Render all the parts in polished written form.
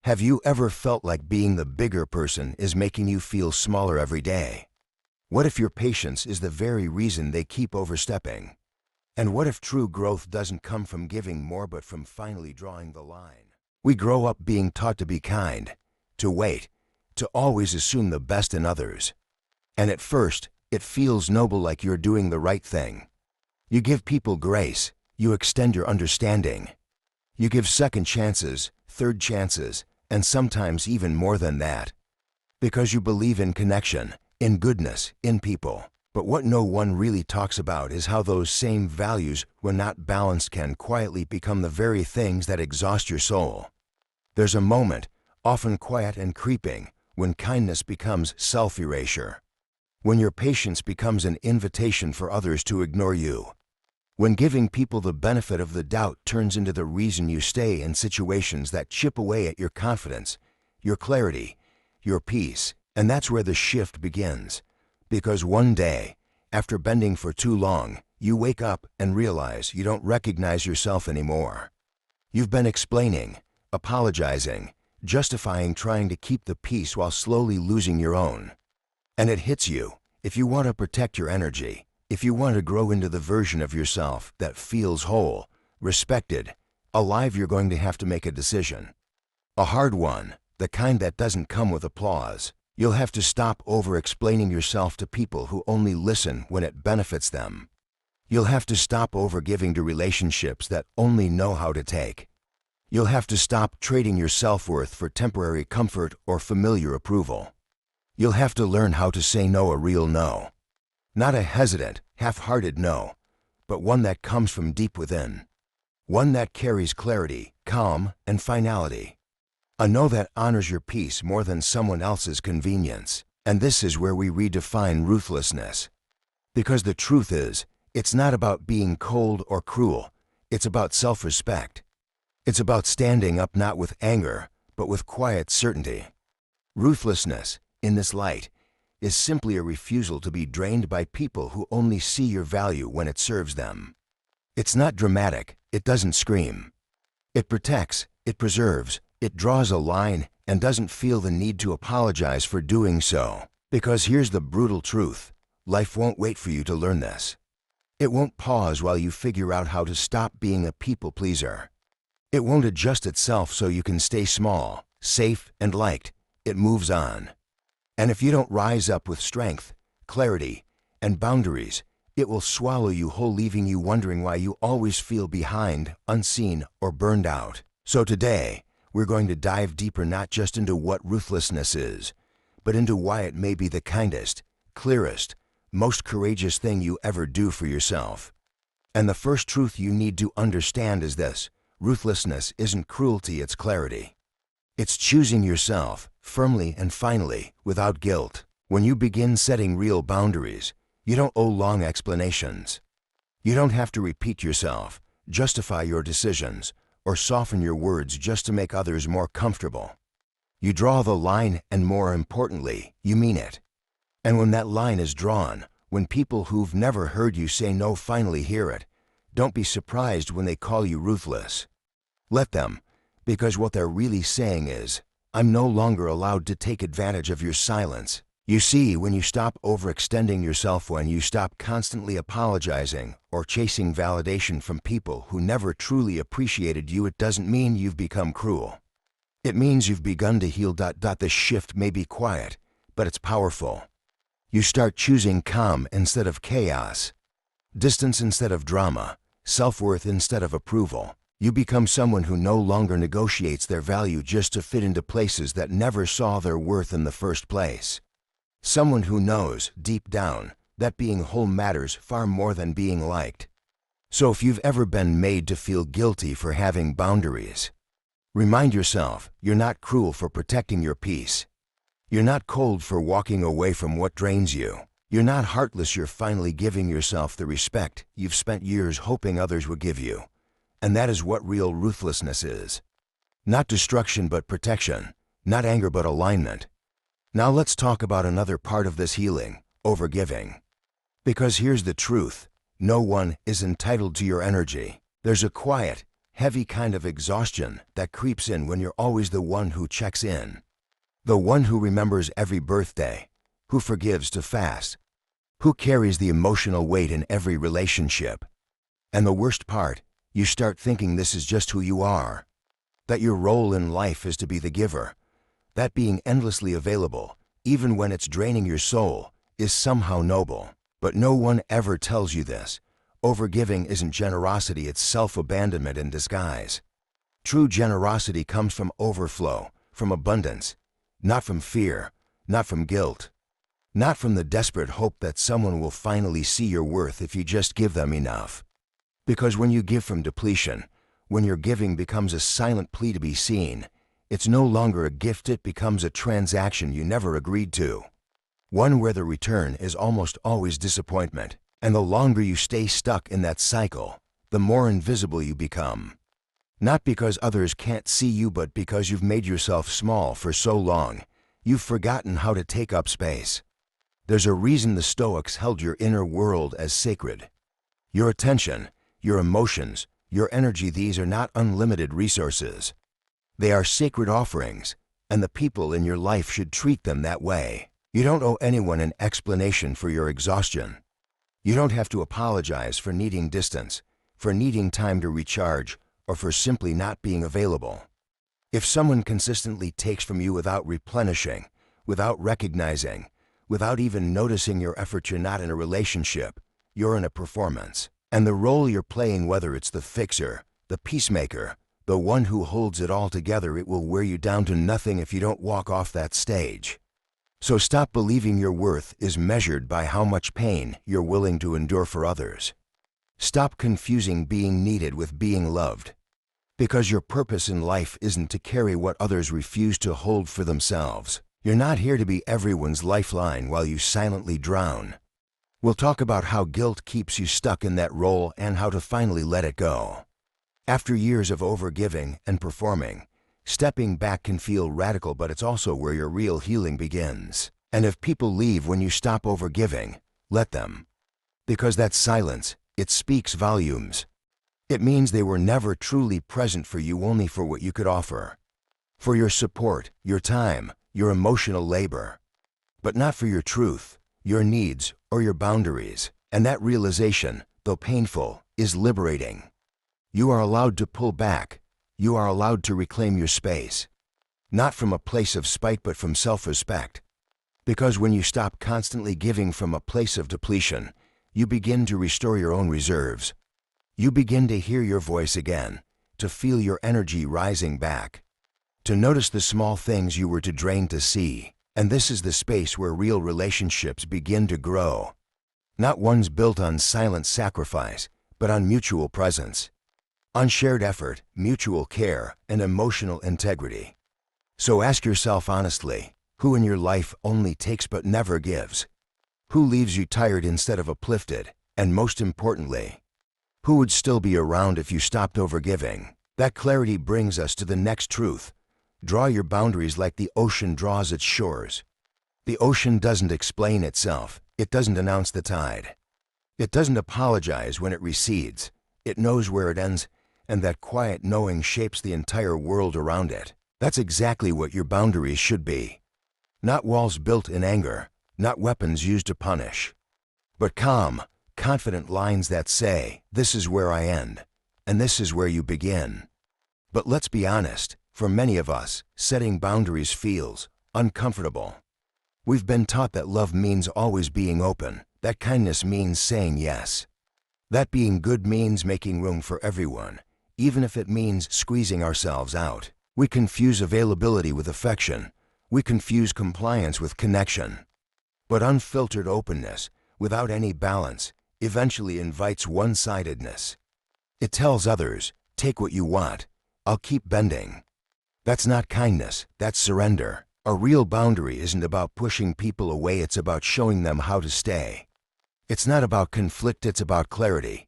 Have you ever felt like being the bigger person is making you feel smaller every day? What if your patience is the very reason they keep overstepping? And what if true growth doesn't come from giving more but from finally drawing the line? We grow up being taught to be kind, to wait, to always assume the best in others. And at first, it feels noble, like you're doing the right thing. You give people grace, you extend your understanding. You give second chances, third chances, and sometimes even more than that. Because you believe in connection, in goodness, in people. But what no one really talks about is how those same values, when not balanced, can quietly become the very things that exhaust your soul. There's a moment, often quiet and creeping, when kindness becomes self-erasure. When your patience becomes an invitation for others to ignore you. When giving people the benefit of the doubt turns into the reason you stay in situations that chip away at your confidence, your clarity, your peace. And that's where the shift begins. Because one day, after bending for too long, you wake up and realize you don't recognize yourself anymore. You've been explaining, apologizing, justifying, trying to keep the peace while slowly losing your own. And it hits you. If you want to protect your energy, if you want to grow into the version of yourself that feels whole, respected, alive, you're going to have to make a decision. A hard one, the kind that doesn't come with applause. You'll have to stop over-explaining yourself to people who only listen when it benefits them. You'll have to stop over-giving to relationships that only know how to take. You'll have to stop trading your self-worth for temporary comfort or familiar approval. You'll have to learn how to say no, a real no. Not a hesitant, half-hearted no, but one that comes from deep within. One that carries clarity, calm, and finality. A no that honors your peace more than someone else's convenience. And this is where we redefine ruthlessness. Because the truth is, it's not about being cold or cruel. It's about self-respect. It's about standing up not with anger, but with quiet certainty. Ruthlessness, in this light, is simply a refusal to be drained by people who only see your value when it serves them. It's not dramatic, it doesn't scream. It protects, it preserves, it draws a line and doesn't feel the need to apologize for doing so. Because here's the brutal truth, life won't wait for you to learn this. It won't pause while you figure out how to stop being a people pleaser. It won't adjust itself so you can stay small, safe, and liked. It moves on. And if you don't rise up with strength, clarity, and boundaries, it will swallow you whole, leaving you wondering why you always feel behind, unseen, or burned out. So today, we're going to dive deeper, not just into what ruthlessness is, but into why it may be the kindest, clearest, most courageous thing you ever do for yourself. And the first truth you need to understand is this: ruthlessness isn't cruelty, it's clarity. It's choosing yourself, firmly and finally, without guilt. When you begin setting real boundaries, you don't owe long explanations. You don't have to repeat yourself, justify your decisions, or soften your words just to make others more comfortable. You draw the line, and more importantly, you mean it. And when that line is drawn, when people who've never heard you say no finally hear it, don't be surprised when they call you ruthless. Let them, because what they're really saying is, I'm no longer allowed to take advantage of your silence. You see, when you stop overextending yourself, when you stop constantly apologizing or chasing validation from people who never truly appreciated you, it doesn't mean you've become cruel. It means you've begun to heal. The shift may be quiet, but it's powerful. You start choosing calm instead of chaos, distance instead of drama, self-worth instead of approval. You become someone who no longer negotiates their value just to fit into places that never saw their worth in the first place. Someone who knows, deep down, that being whole matters far more than being liked. So if you've ever been made to feel guilty for having boundaries, remind yourself you're not cruel for protecting your peace. You're not cold for walking away from what drains you. You're not heartless, you're finally giving yourself the respect you've spent years hoping others would give you. And that is what real ruthlessness is. Not destruction but protection, not anger but alignment. Now let's talk about another part of this healing, overgiving. Because here's the truth, no one is entitled to your energy. There's a quiet, heavy kind of exhaustion that creeps in when you're always the one who checks in. The one who remembers every birthday, who forgives too fast, who carries the emotional weight in every relationship. And the worst part, you start thinking this is just who you are. That your role in life is to be the giver. That being endlessly available, even when it's draining your soul, is somehow noble. But no one ever tells you this. Overgiving isn't generosity, it's self-abandonment in disguise. True generosity comes from overflow, from abundance, not from fear, not from guilt, not from the desperate hope that someone will finally see your worth if you just give them enough. Because when you give from depletion, when your giving becomes a silent plea to be seen, it's no longer a gift, it becomes a transaction you never agreed to. One where the return is almost always disappointment. And the longer you stay stuck in that cycle, the more invisible you become. Not because others can't see you, but because you've made yourself small for so long, you've forgotten how to take up space. There's a reason the Stoics held your inner world as sacred. Your attention, your emotions, your energy, these are not unlimited resources. They are sacred offerings, and the people in your life should treat them that way. You don't owe anyone an explanation for your exhaustion. You don't have to apologize for needing distance, for needing time to recharge, or for simply not being available. If someone consistently takes from you without replenishing, without recognizing, without even noticing your effort, you're not in a relationship, you're in a performance. And the role you're playing, whether it's the fixer, the peacemaker, the one who holds it all together, it will wear you down to nothing if you don't walk off that stage. So stop believing your worth is measured by how much pain you're willing to endure for others. Stop confusing being needed with being loved. Because your purpose in life isn't to carry what others refuse to hold for themselves. You're not here to be everyone's lifeline while you silently drown. We'll talk about how guilt keeps you stuck in that role and how to finally let it go. After years of overgiving and performing, stepping back can feel radical, but it's also where your real healing begins. And if people leave when you stop overgiving, let them. Because that silence, it speaks volumes. It means they were never truly present for you, only for what you could offer. For your support, your time, your emotional labor. But not for your truth, your needs, or your boundaries. And that realization, though painful, is liberating. You are allowed to pull back. You are allowed to reclaim your space, not from a place of spite, but from self-respect. Because when you stop constantly giving from a place of depletion, you begin to restore your own reserves. You begin to hear your voice again, to feel your energy rising back, to notice the small things you were too drained to see. And this is the space where real relationships begin to grow. Not ones built on silent sacrifice, but on mutual presence. On shared effort, mutual care, and emotional integrity. So ask yourself honestly, who in your life only takes but never gives? Who leaves you tired instead of uplifted? And most importantly, who would still be around if you stopped overgiving? That clarity brings us to the next truth. Draw your boundaries like the ocean draws its shores. The ocean doesn't explain itself. It doesn't announce the tide. It doesn't apologize when it recedes. It knows where it ends, and that quiet knowing shapes the entire world around it. That's exactly what your boundaries should be. Not walls built in anger, not weapons used to punish, but calm, confident lines that say, this is where I end, and this is where you begin. But let's be honest, for many of us, setting boundaries feels uncomfortable. We've been taught that love means always being open, that kindness means saying yes, that being good means making room for everyone, even if it means squeezing ourselves out. We confuse availability with affection. We confuse compliance with connection. But unfiltered openness, without any balance, eventually invites one-sidedness. It tells others, take what you want, I'll keep bending. That's not kindness, that's surrender. A real boundary isn't about pushing people away, it's about showing them how to stay. It's not about conflict, it's about clarity.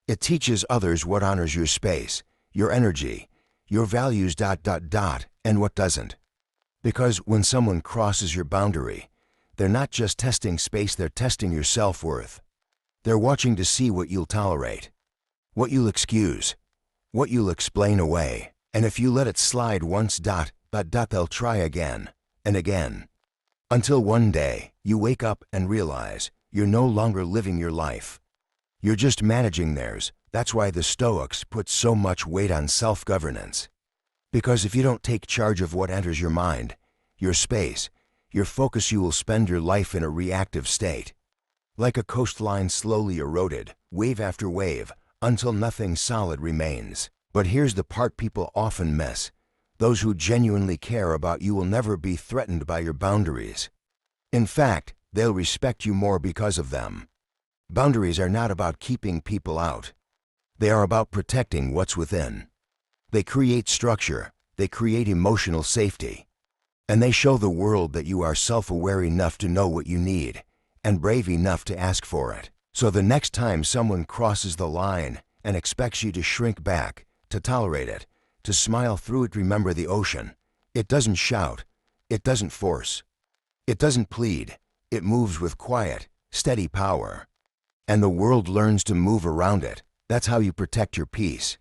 It teaches others what honors your space, your energy, your values, and what doesn't. Because when someone crosses your boundary, they're not just testing space, they're testing your self-worth. They're watching to see what you'll tolerate, what you'll excuse, what you'll explain away, and if you let it slide once, they'll try again and again. Until one day, you wake up and realize you're no longer living your life. You're just managing theirs. That's why the Stoics put so much weight on self-governance. Because if you don't take charge of what enters your mind, your space, your focus, you will spend your life in a reactive state. Like a coastline slowly eroded, wave after wave, until nothing solid remains. But here's the part people often miss. Those who genuinely care about you will never be threatened by your boundaries. In fact, they'll respect you more because of them. Boundaries are not about keeping people out. They are about protecting what's within. They create structure, they create emotional safety, and they show the world that you are self-aware enough to know what you need and brave enough to ask for it. So the next time someone crosses the line and expects you to shrink back, to tolerate it, to smile through it, remember the ocean. It doesn't shout, it doesn't force, it doesn't plead, it moves with quiet, steady power. And the world learns to move around it. That's how you protect your peace.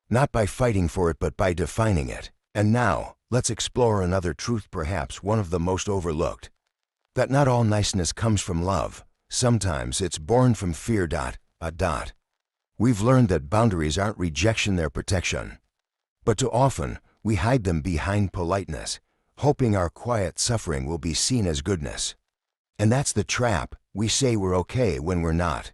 Not by fighting for it, but by defining it. And now, let's explore another truth, perhaps one of the most overlooked. That not all niceness comes from love. Sometimes it's born from fear. We've learned that boundaries aren't rejection, they're protection. But too often, we hide them behind politeness, hoping our quiet suffering will be seen as goodness. And that's the trap. We say we're okay when we're not.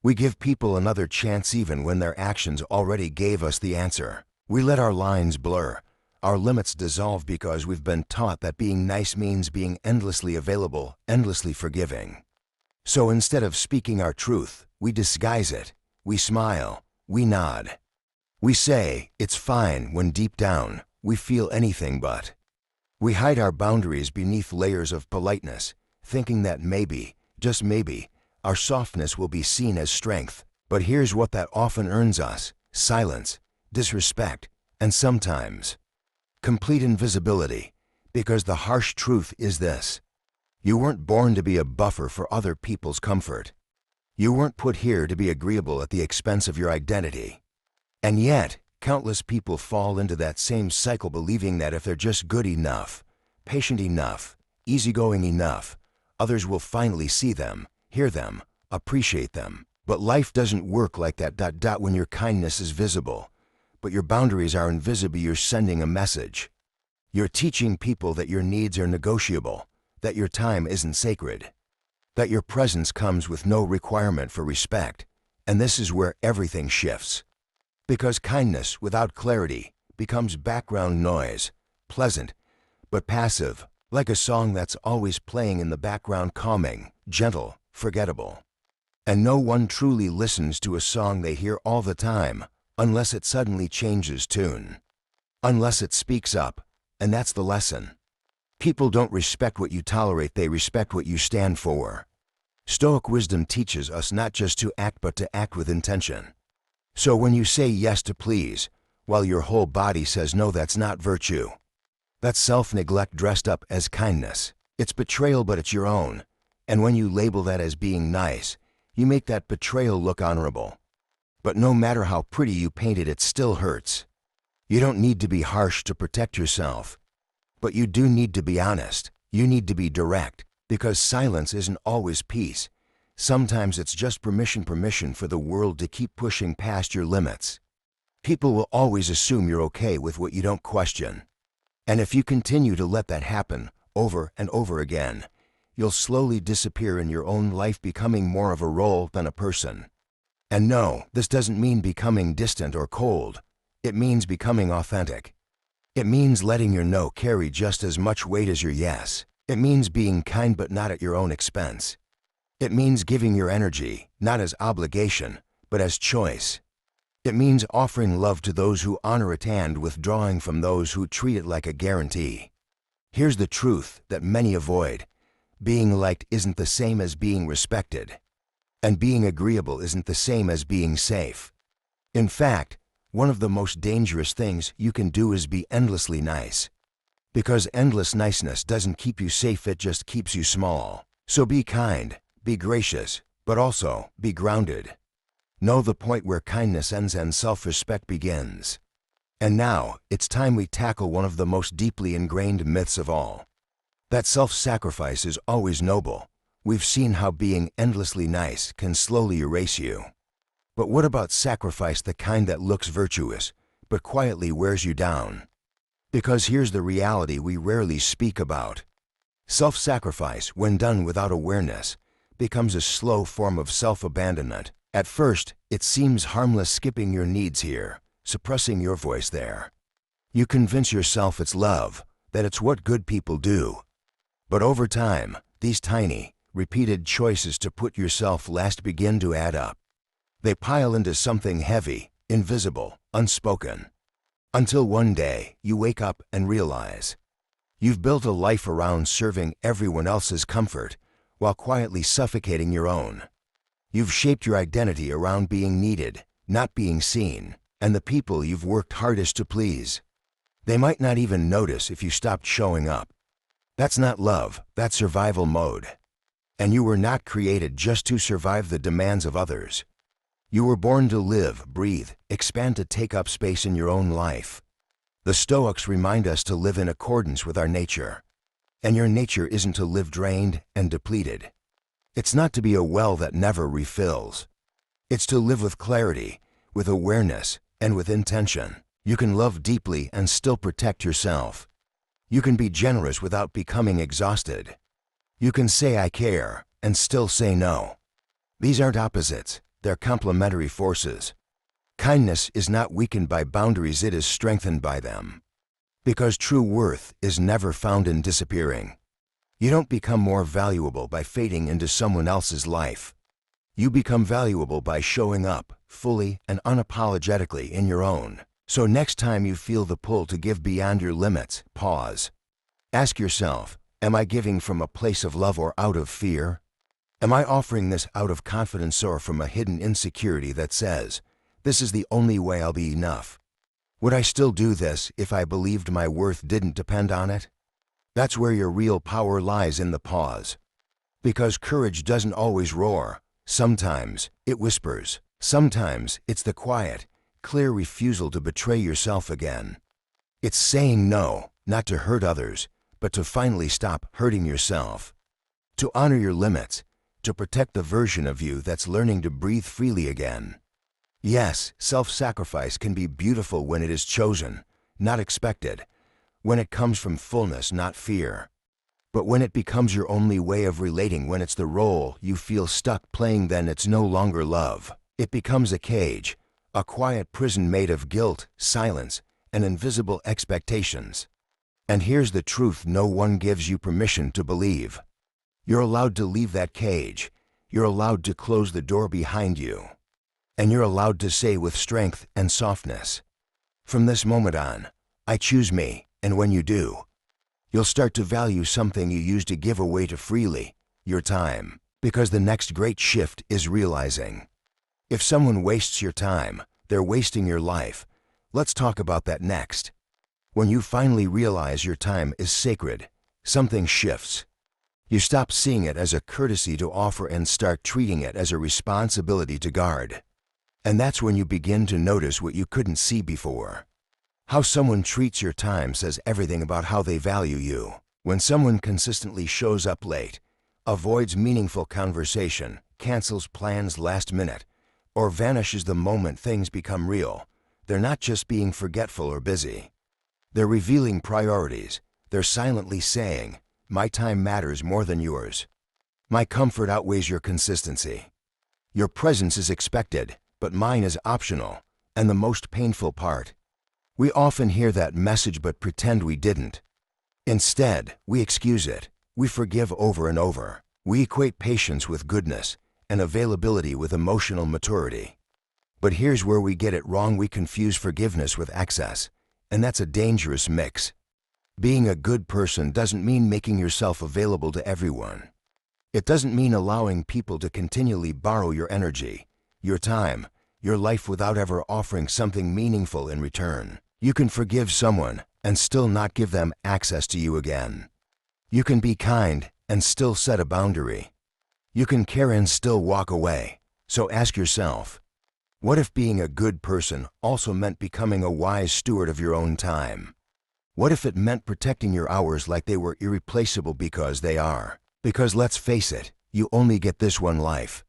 We give people another chance even when their actions already gave us the answer. We let our lines blur, our limits dissolve because we've been taught that being nice means being endlessly available, endlessly forgiving. So instead of speaking our truth, we disguise it. We smile, we nod. We say, it's fine, when deep down, we feel anything but. We hide our boundaries beneath layers of politeness, thinking that maybe, just maybe, our softness will be seen as strength. But here's what that often earns us: silence, disrespect, and sometimes complete invisibility. Because the harsh truth is this: you weren't born to be a buffer for other people's comfort. You weren't put here to be agreeable at the expense of your identity. And yet, countless people fall into that same cycle, believing that if they're just good enough, patient enough, easygoing enough, others will finally see them, hear them, appreciate them. But life doesn't work like that. When your kindness is visible, but your boundaries are invisible, you're sending a message. You're teaching people that your needs are negotiable, that your time isn't sacred, that your presence comes with no requirement for respect. And this is where everything shifts. Because kindness without clarity becomes background noise, pleasant, but passive, like a song that's always playing in the background, calming, gentle, forgettable. And no one truly listens to a song they hear all the time, unless it suddenly changes tune. Unless it speaks up, and that's the lesson. People don't respect what you tolerate, they respect what you stand for. Stoic wisdom teaches us not just to act, but to act with intention. So when you say yes to please, while your whole body says no, that's not virtue. That's self-neglect dressed up as kindness. It's betrayal, but it's your own. And when you label that as being nice, you make that betrayal look honorable. But no matter how pretty you paint it, it still hurts. You don't need to be harsh to protect yourself. But you do need to be honest. You need to be direct, because silence isn't always peace. Sometimes it's just permission for the world to keep pushing past your limits. People will always assume you're okay with what you don't question. And if you continue to let that happen over and over again, you'll slowly disappear in your own life, becoming more of a role than a person. And no, this doesn't mean becoming distant or cold. It means becoming authentic. It means letting your no carry just as much weight as your yes. It means being kind, but not at your own expense. It means giving your energy, not as obligation, but as choice. It means offering love to those who honor it and withdrawing from those who treat it like a guarantee. Here's the truth that many avoid. Being liked isn't the same as being respected. And being agreeable isn't the same as being safe. In fact, one of the most dangerous things you can do is be endlessly nice. Because endless niceness doesn't keep you safe, it just keeps you small. So be kind, be gracious, but also be grounded. Know the point where kindness ends and self-respect begins. And now, it's time we tackle one of the most deeply ingrained myths of all. That self-sacrifice is always noble. We've seen how being endlessly nice can slowly erase you. But what about sacrifice, the kind that looks virtuous, but quietly wears you down? Because here's the reality we rarely speak about. Self-sacrifice, when done without awareness, becomes a slow form of self-abandonment. At first, it seems harmless, skipping your needs here, suppressing your voice there. You convince yourself it's love, that it's what good people do. But over time, these tiny, repeated choices to put yourself last begin to add up. They pile into something heavy, invisible, unspoken. Until one day, you wake up and realize you've built a life around serving everyone else's comfort while quietly suffocating your own. You've shaped your identity around being needed, not being seen, and the people you've worked hardest to please. They might not even notice if you stopped showing up. That's not love, that's survival mode. And you were not created just to survive the demands of others. You were born to live, breathe, expand, to take up space in your own life. The Stoics remind us to live in accordance with our nature. And your nature isn't to live drained and depleted. It's not to be a well that never refills. It's to live with clarity, with awareness, and with intention. You can love deeply and still protect yourself. You can be generous without becoming exhausted. You can say I care and still say no. These aren't opposites, they're complementary forces. Kindness is not weakened by boundaries, it is strengthened by them. Because true worth is never found in disappearing. You don't become more valuable by fading into someone else's life. You become valuable by showing up fully and unapologetically in your own. So next time you feel the pull to give beyond your limits, pause. Ask yourself, am I giving from a place of love or out of fear? Am I offering this out of confidence or from a hidden insecurity that says, this is the only way I'll be enough? Would I still do this if I believed my worth didn't depend on it? That's where your real power lies, in the pause. Because courage doesn't always roar. Sometimes it whispers. Sometimes it's the quiet, clear refusal to betray yourself again. It's saying no, not to hurt others, but to finally stop hurting yourself. To honor your limits, to protect the version of you that's learning to breathe freely again. Yes, self-sacrifice can be beautiful when it is chosen, not expected, when it comes from fullness, not fear. But when it becomes your only way of relating, when it's the role you feel stuck playing, then it's no longer love. It becomes a cage, a quiet prison made of guilt, silence, and invisible expectations. And here's the truth no one gives you permission to believe. You're allowed to leave that cage. You're allowed to close the door behind you. And you're allowed to say with strength and softness, from this moment on, I choose me. And when you do, you'll start to value something you used to give away too freely, your time. Because the next great shift is realizing, if someone wastes your time, they're wasting your life. Let's talk about that next. When you finally realize your time is sacred, something shifts. You stop seeing it as a courtesy to offer and start treating it as a responsibility to guard. And that's when you begin to notice what you couldn't see before. How someone treats your time says everything about how they value you. When someone consistently shows up late, avoids meaningful conversation, cancels plans last minute, or vanishes the moment things become real, they're not just being forgetful or busy. They're revealing priorities. They're silently saying, my time matters more than yours. My comfort outweighs your consistency. Your presence is expected, but mine is optional. And the most painful part, we often hear that message but pretend we didn't. Instead, we excuse it. We forgive over and over. We equate patience with goodness and availability with emotional maturity. But here's where we get it wrong. We confuse forgiveness with access, and that's a dangerous mix. Being a good person doesn't mean making yourself available to everyone. It doesn't mean allowing people to continually borrow your energy, your time, your life without ever offering something meaningful in return. You can forgive someone and still not give them access to you again. You can be kind and still set a boundary. You can care and still walk away. So ask yourself, What if being a good person also meant becoming a wise steward of your own time? What if it meant protecting your hours like they were irreplaceable because they are? Because let's face it, you only get this one life.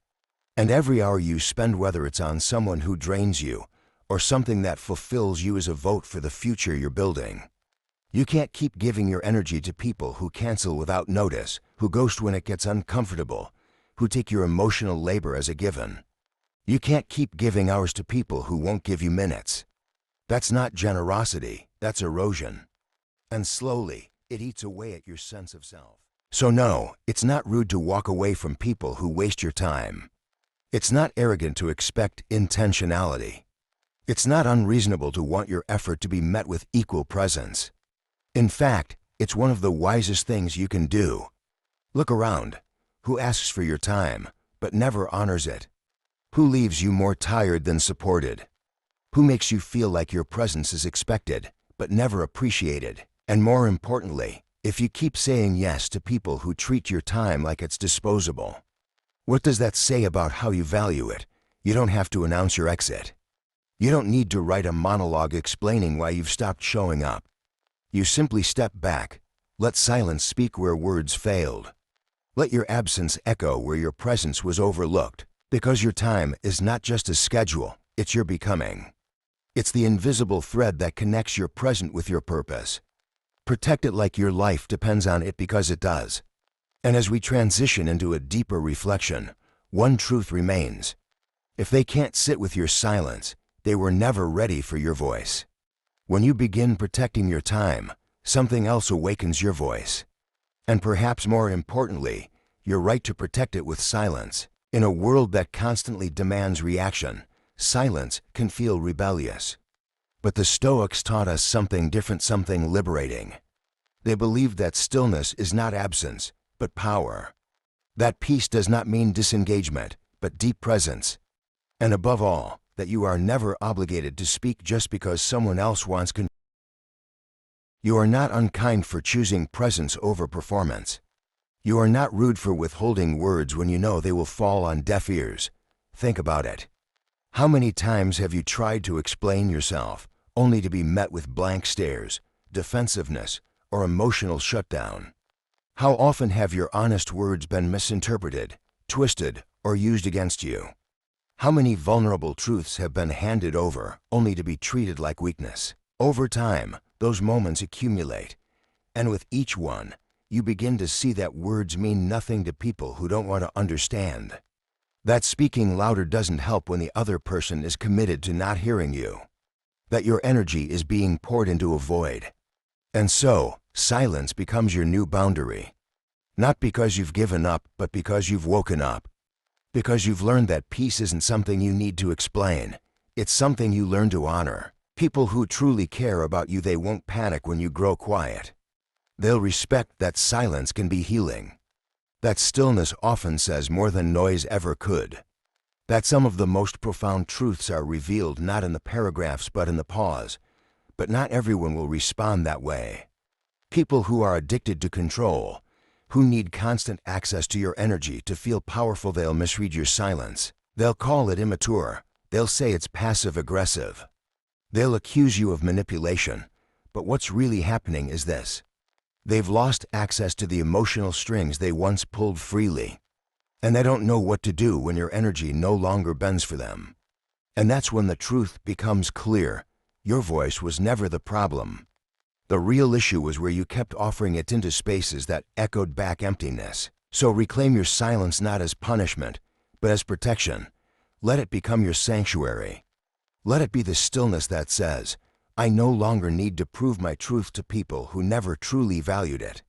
And every hour you spend, whether it's on someone who drains you or something that fulfills you, is a vote for the future you're building. You can't keep giving your energy to people who cancel without notice, who ghost when it gets uncomfortable, who take your emotional labor as a given. You can't keep giving hours to people who won't give you minutes. That's not generosity, that's erosion. And slowly, it eats away at your sense of self. So no, it's not rude to walk away from people who waste your time. It's not arrogant to expect intentionality. It's not unreasonable to want your effort to be met with equal presence. In fact, it's one of the wisest things you can do. Look around. Who asks for your time, but never honors it? Who leaves you more tired than supported? Who makes you feel like your presence is expected, but never appreciated? And more importantly, if you keep saying yes to people who treat your time like it's disposable, what does that say about how you value it? You don't have to announce your exit. You don't need to write a monologue explaining why you've stopped showing up. You simply step back, let silence speak where words failed. Let your absence echo where your presence was overlooked, because your time is not just a schedule, it's your becoming. It's the invisible thread that connects your present with your purpose. Protect it like your life depends on it, because it does. And as we transition into a deeper reflection, one truth remains. If they can't sit with your silence, they were never ready for your voice. When you begin protecting your time, something else awakens your voice. And perhaps more importantly, your right to protect it with silence. In a world that constantly demands reaction, silence can feel rebellious. But the Stoics taught us something different, something liberating. They believed that stillness is not absence, but power. That peace does not mean disengagement, but deep presence. And above all, that you are never obligated to speak just because someone else wants control. You are not unkind for choosing presence over performance. You are not rude for withholding words when you know they will fall on deaf ears. Think about it. How many times have you tried to explain yourself, only to be met with blank stares, defensiveness, or emotional shutdown? How often have your honest words been misinterpreted, twisted, or used against you? How many vulnerable truths have been handed over, only to be treated like weakness? Over time, those moments accumulate, and with each one, you begin to see that words mean nothing to people who don't want to understand. That speaking louder doesn't help when the other person is committed to not hearing you. That your energy is being poured into a void. And so, silence becomes your new boundary. Not because you've given up, but because you've woken up. Because you've learned that peace isn't something you need to explain. It's something you learn to honor. People who truly care about you, they won't panic when you grow quiet. They'll respect that silence can be healing. That stillness often says more than noise ever could. That some of the most profound truths are revealed not in the paragraphs but in the pause. But not everyone will respond that way. People who are addicted to control, who need constant access to your energy to feel powerful, they'll misread your silence. They'll call it immature. They'll say it's passive-aggressive. They'll accuse you of manipulation. But what's really happening is this. They've lost access to the emotional strings they once pulled freely. And they don't know what to do when your energy no longer bends for them. And that's when the truth becomes clear. Your voice was never the problem. The real issue was where you kept offering it into spaces that echoed back emptiness. So reclaim your silence not as punishment, but as protection. Let it become your sanctuary. Let it be the stillness that says, I no longer need to prove my truth to people who never truly valued it.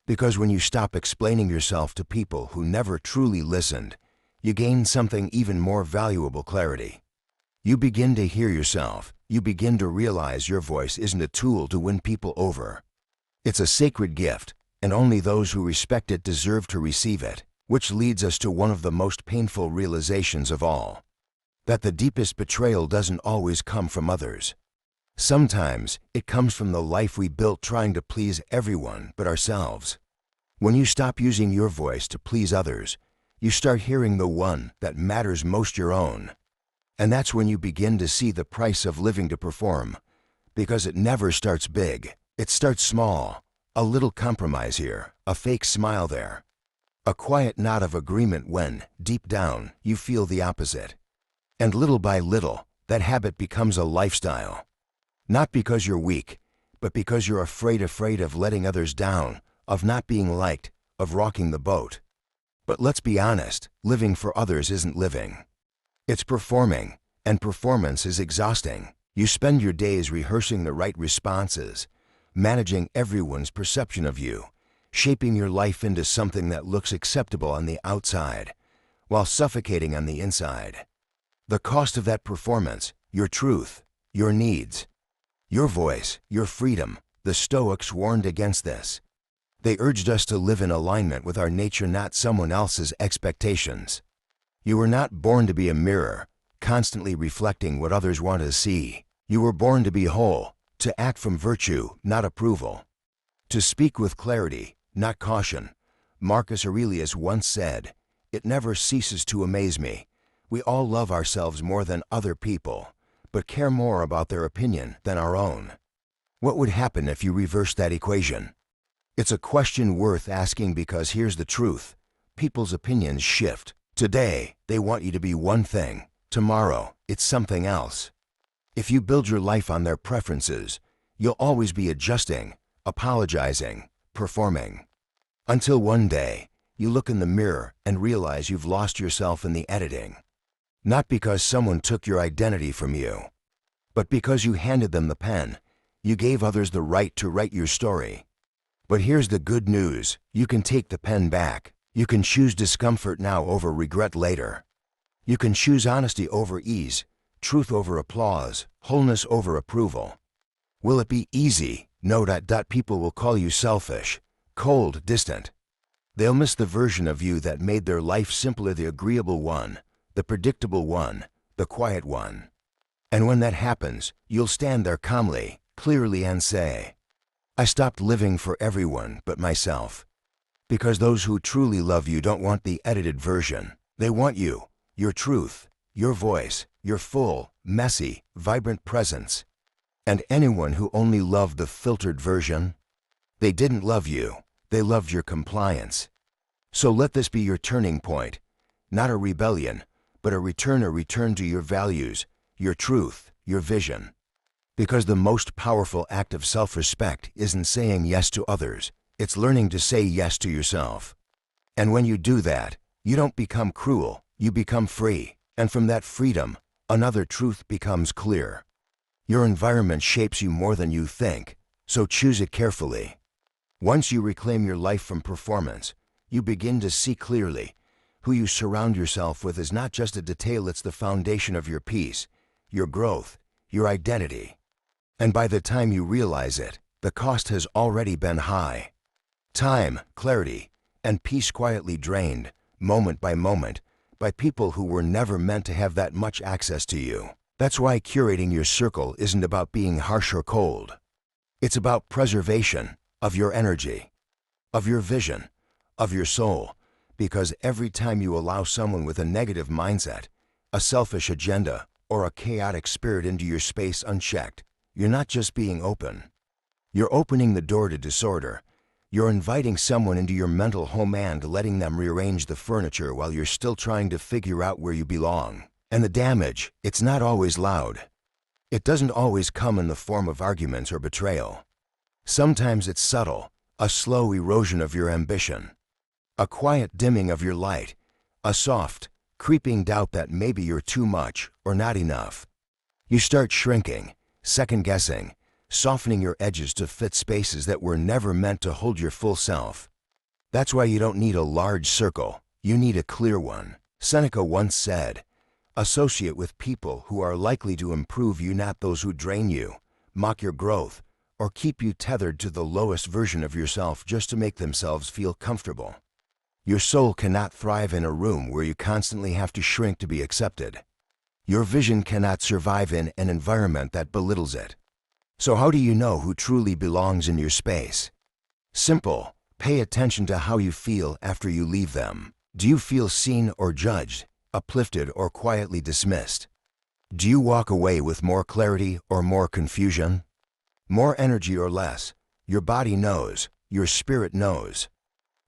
Because when you stop explaining yourself to people who never truly listened, you gain something even more valuable: clarity. You begin to hear yourself. You begin to realize your voice isn't a tool to win people over. It's a sacred gift, and only those who respect it deserve to receive it. Which leads us to one of the most painful realizations of all. That the deepest betrayal doesn't always come from others. Sometimes it comes from the life we built trying to please everyone but ourselves. When you stop using your voice to please others, you start hearing the one that matters most, your own. And that's when you begin to see the price of living to perform. Because it never starts big. It starts small. A little compromise here, a fake smile there. A quiet nod of agreement when, deep down, you feel the opposite. And little by little, that habit becomes a lifestyle. Not because you're weak, but because you're afraid of letting others down, of not being liked, of rocking the boat. But let's be honest, living for others isn't living. It's performing, and performance is exhausting. You spend your days rehearsing the right responses, managing everyone's perception of you, shaping your life into something that looks acceptable on the outside, while suffocating on the inside. The cost of that performance, your truth, your needs, your voice, your freedom. The Stoics warned against this. They urged us to live in alignment with our nature, not someone else's expectations. You were not born to be a mirror, constantly reflecting what others want to see. You were born to be whole, to act from virtue, not approval, to speak with clarity, not caution. Marcus Aurelius once said, "It never ceases to amaze me. We all love ourselves more than other people, but care more about their opinion than our own." What would happen if you reversed that equation? It's a question worth asking, because here's the truth. People's opinions shift. Today, they want you to be one thing. Tomorrow, it's something else. If you build your life on their preferences, you'll always be adjusting, apologizing, performing. Until one day, you look in the mirror and realize you've lost yourself in the editing. Not because someone took your identity from you, but because you handed them the pen. You gave others the right to write your story. But here's the good news. You can take the pen back. You can choose discomfort now over regret later. You can choose honesty over ease, truth over applause, wholeness over approval. Will it be easy? No. People will call you selfish, cold, distant. They'll miss the version of you that made their life simpler, the agreeable one, the predictable one, the quiet one. And when that happens, you'll stand there calmly, clearly, and say, "I stopped living for everyone but myself." Because those who truly love you don't want the edited version. They want you, your truth, your voice, your full, messy, vibrant presence. And anyone who only loved the filtered version, they didn't love you. They loved your compliance. So let this be your turning point. Not a rebellion, but a return to your values, your truth, your vision. Because the most powerful act of self-respect isn't saying yes to others. It's learning to say yes to yourself. And when you do that, you don't become cruel, you become free. And from that freedom, another truth becomes clear. Your environment shapes you more than you think, so choose it carefully. Once you reclaim your life from performance, you begin to see clearly. Who you surround yourself with is not just a detail, it's the foundation of your peace, your growth, your identity. And by the time you realize it, the cost has already been high. Time, clarity, and peace quietly drained, moment by moment, by people who were never meant to have that much access to you. That's why curating your circle isn't about being harsh or cold. It's about preservation of your energy, of your vision, of your soul. Because every time you allow someone with a negative mindset, a selfish agenda, or a chaotic spirit into your space unchecked, you're not just being open. You're opening the door to disorder. You're inviting someone into your mental home and letting them rearrange the furniture while you're still trying to figure out where you belong. And the damage, it's not always loud. It doesn't always come in the form of arguments or betrayal. Sometimes it's subtle, a slow erosion of your ambition, a quiet dimming of your light, a soft, creeping doubt that maybe you're too much or not enough. You start shrinking, second-guessing, softening your edges to fit spaces that were never meant to hold your full self. That's why you don't need a large circle, you need a clear one. Seneca once said, "Associate with people who are likely to improve you, not those who drain you, mock your growth, or keep you tethered to the lowest version of yourself just to make themselves feel comfortable." Your soul cannot thrive in a room where you constantly have to shrink to be accepted. Your vision cannot survive in an environment that belittles it. So how do you know who truly belongs in your space? Simple. Pay attention to how you feel after you leave them. Do you feel seen or judged, uplifted or quietly dismissed? Do you walk away with more clarity or more confusion? More energy or less? Your body knows, your spirit knows.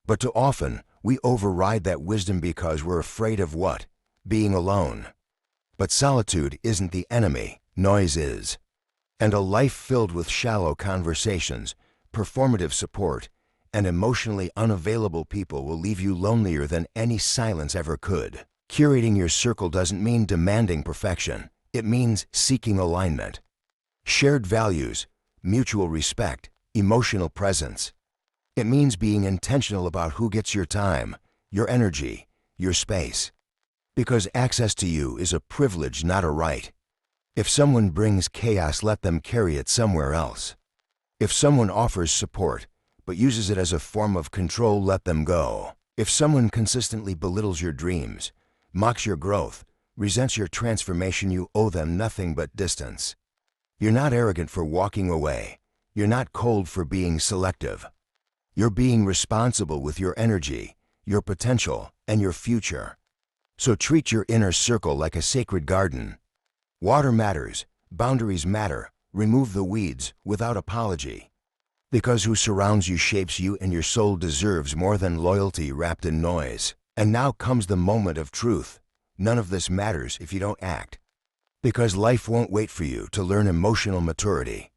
But too often, we override that wisdom because we're afraid of what? Being alone. But solitude isn't the enemy, noise is. And a life filled with shallow conversations, performative support, and emotionally unavailable people will leave you lonelier than any silence ever could. Curating your circle doesn't mean demanding perfection. It means seeking alignment. Shared values, mutual respect, emotional presence. It means being intentional about who gets your time, your energy, your space. Because access to you is a privilege, not a right. If someone brings chaos, let them carry it somewhere else. If someone offers support, but uses it as a form of control, let them go. If someone consistently belittles your dreams, mocks your growth, resents your transformation, you owe them nothing but distance. You're not arrogant for walking away. You're not cold for being selective. You're being responsible with your energy, your potential, and your future. So treat your inner circle like a sacred garden. Water matters, boundaries matter, remove the weeds without apology. Because who surrounds you shapes you, and your soul deserves more than loyalty wrapped in noise. And now comes the moment of truth. None of this matters if you don't act. Because life won't wait for you to learn emotional maturity.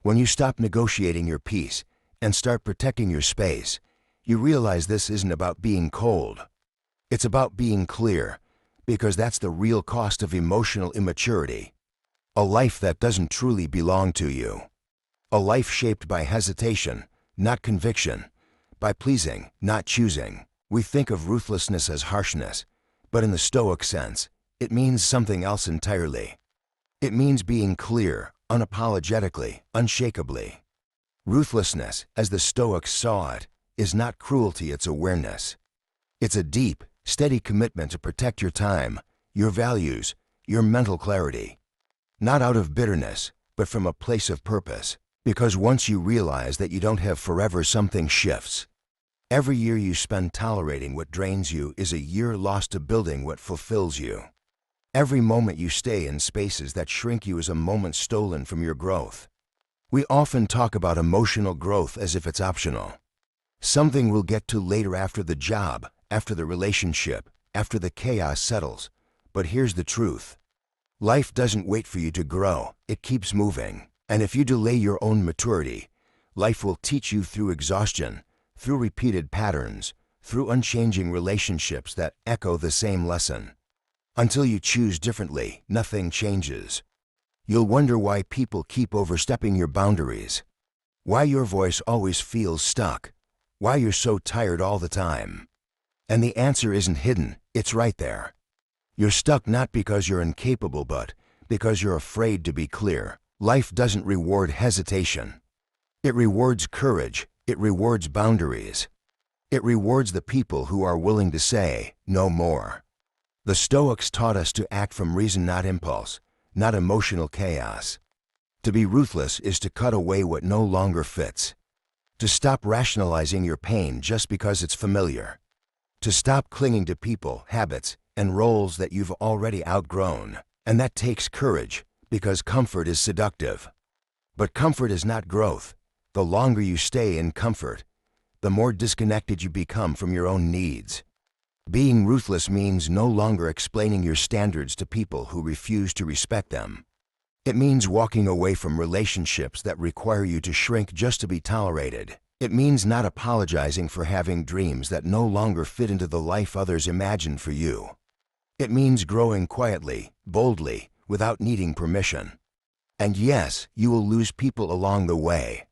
When you stop negotiating your peace and start protecting your space, you realize this isn't about being cold. It's about being clear, because that's the real cost of emotional immaturity. A life that doesn't truly belong to you. A life shaped by hesitation, not conviction, by pleasing, not choosing. We think of ruthlessness as harshness, but in the Stoic sense, it means something else entirely. It means being clear, unapologetically, unshakably. Ruthlessness, as the Stoics saw it, is not cruelty, it's awareness. It's a deep, steady commitment to protect your time, your values, your mental clarity. Not out of bitterness, but from a place of purpose. Because once you realize that you don't have forever, something shifts. Every year you spend tolerating what drains you is a year lost to building what fulfills you. Every moment you stay in spaces that shrink you is a moment stolen from your growth. We often talk about emotional growth as if it's optional. Something we'll get to later, after the job, after the relationship, after the chaos settles. But here's the truth. Life doesn't wait for you to grow, it keeps moving. And if you delay your own maturity, life will teach you through exhaustion, through repeated patterns, through unchanging relationships that echo the same lesson. Until you choose differently, nothing changes. You'll wonder why people keep overstepping your boundaries, why your voice always feels stuck, why you're so tired all the time. And the answer isn't hidden, it's right there. You're stuck not because you're incapable, but because you're afraid to be clear. Life doesn't reward hesitation. It rewards courage. It rewards boundaries. It rewards the people who are willing to say, no more. The Stoics taught us to act from reason, not impulse, not emotional chaos. To be ruthless is to cut away what no longer fits. To stop rationalizing your pain just because it's familiar. To stop clinging to people, habits, and roles that you've already outgrown. And that takes courage, because comfort is seductive. But comfort is not growth. The longer you stay in comfort, the more disconnected you become from your own needs. Being ruthless means no longer explaining your standards to people who refuse to respect them. It means walking away from relationships that require you to shrink just to be tolerated. It means not apologizing for having dreams that no longer fit into the life others imagined for you. It means growing quietly, boldly, without needing permission. And yes, you will lose people along the way.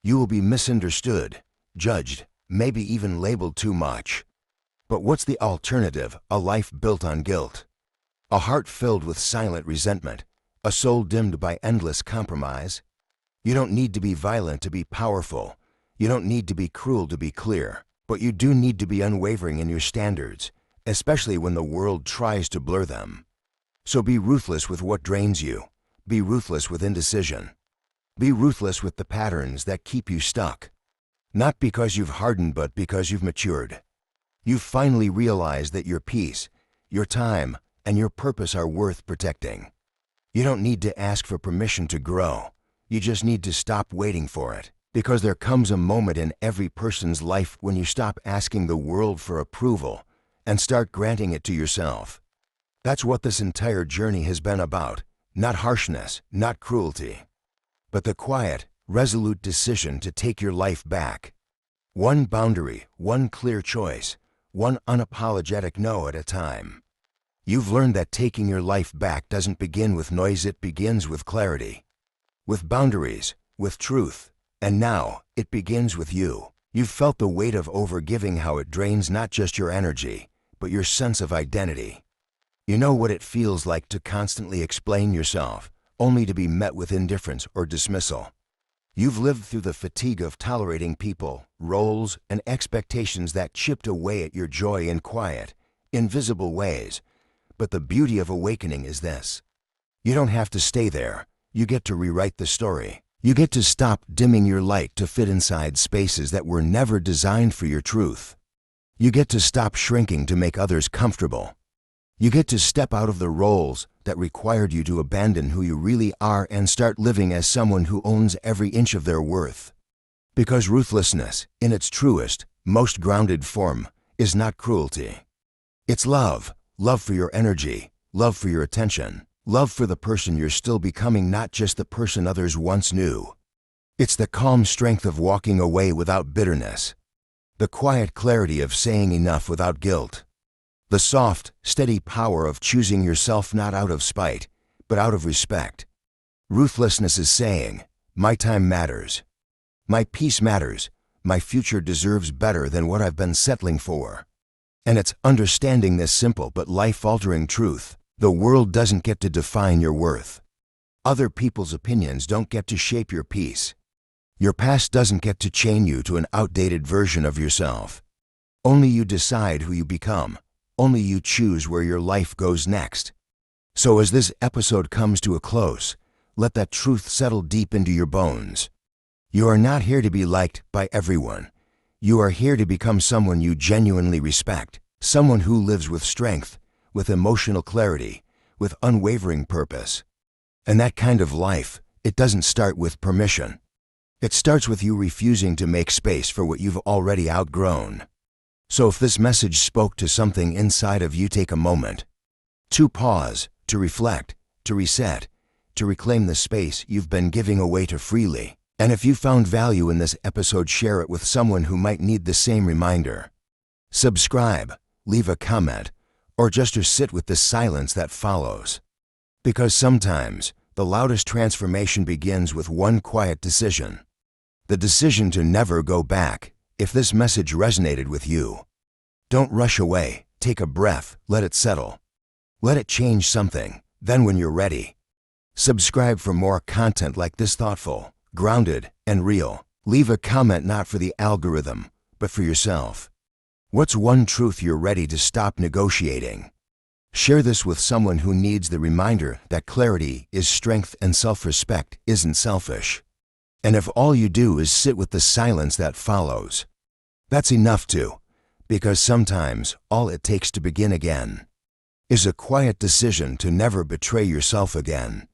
You will be misunderstood, judged, maybe even labeled too much. But what's the alternative? A life built on guilt. A heart filled with silent resentment. A soul dimmed by endless compromise. You don't need to be violent to be powerful. You don't need to be cruel to be clear. But you do need to be unwavering in your standards, especially when the world tries to blur them. So be ruthless with what drains you. Be ruthless with indecision. Be ruthless with the patterns that keep you stuck. Not because you've hardened, but because you've matured. You've finally realized that your peace, your time, and your purpose are worth protecting. You don't need to ask for permission to grow. You just need to stop waiting for it. Because there comes a moment in every person's life when you stop asking the world for approval and start granting it to yourself. That's what this entire journey has been about. Not harshness, not cruelty, but the quiet, resolute decision to take your life back. One boundary, one clear choice, one unapologetic no at a time. You've learned that taking your life back doesn't begin with noise, it begins with clarity, with boundaries, with truth, and now it begins with you. You've felt the weight of overgiving, how it drains not just your energy, but your sense of identity. You know what it feels like to constantly explain yourself, only to be met with indifference or dismissal. You've lived through the fatigue of tolerating people, roles, and expectations that chipped away at your joy in quiet, invisible ways. But the beauty of awakening is this. You don't have to stay there. You get to rewrite the story. You get to stop dimming your light to fit inside spaces that were never designed for your truth. You get to stop shrinking to make others comfortable. You get to step out of the roles that required you to abandon who you really are and start living as someone who owns every inch of their worth. Because ruthlessness, in its truest, most grounded form, is not cruelty. It's love. Love for your energy, love for your attention, love for the person you're still becoming, not just the person others once knew. It's the calm strength of walking away without bitterness, the quiet clarity of saying enough without guilt, the soft, steady power of choosing yourself not out of spite, but out of respect. Ruthlessness is saying, my time matters, my peace matters, my future deserves better than what I've been settling for. And it's understanding this simple but life-altering truth. The world doesn't get to define your worth. Other people's opinions don't get to shape your peace. Your past doesn't get to chain you to an outdated version of yourself. Only you decide who you become. Only you choose where your life goes next. So as this episode comes to a close, let that truth settle deep into your bones. You are not here to be liked by everyone. You are here to become someone you genuinely respect, someone who lives with strength, with emotional clarity, with unwavering purpose. And that kind of life, it doesn't start with permission. It starts with you refusing to make space for what you've already outgrown. So if this message spoke to something inside of you, take a moment to pause, to reflect, to reset, to reclaim the space you've been giving away too freely. And if you found value in this episode, share it with someone who might need the same reminder. Subscribe, leave a comment, or just to sit with the silence that follows. Because sometimes the loudest transformation begins with one quiet decision. The decision to never go back. If this message resonated with you, don't rush away. Take a breath, let it settle. Let it change something. Then when you're ready, subscribe for more content like this, thoughtful, grounded, and real. Leave a comment not for the algorithm, but for yourself. What's one truth you're ready to stop negotiating? Share this with someone who needs the reminder that clarity is strength and self-respect isn't selfish. And if all you do is sit with the silence that follows, that's enough too, because sometimes all it takes to begin again is a quiet decision to never betray yourself again.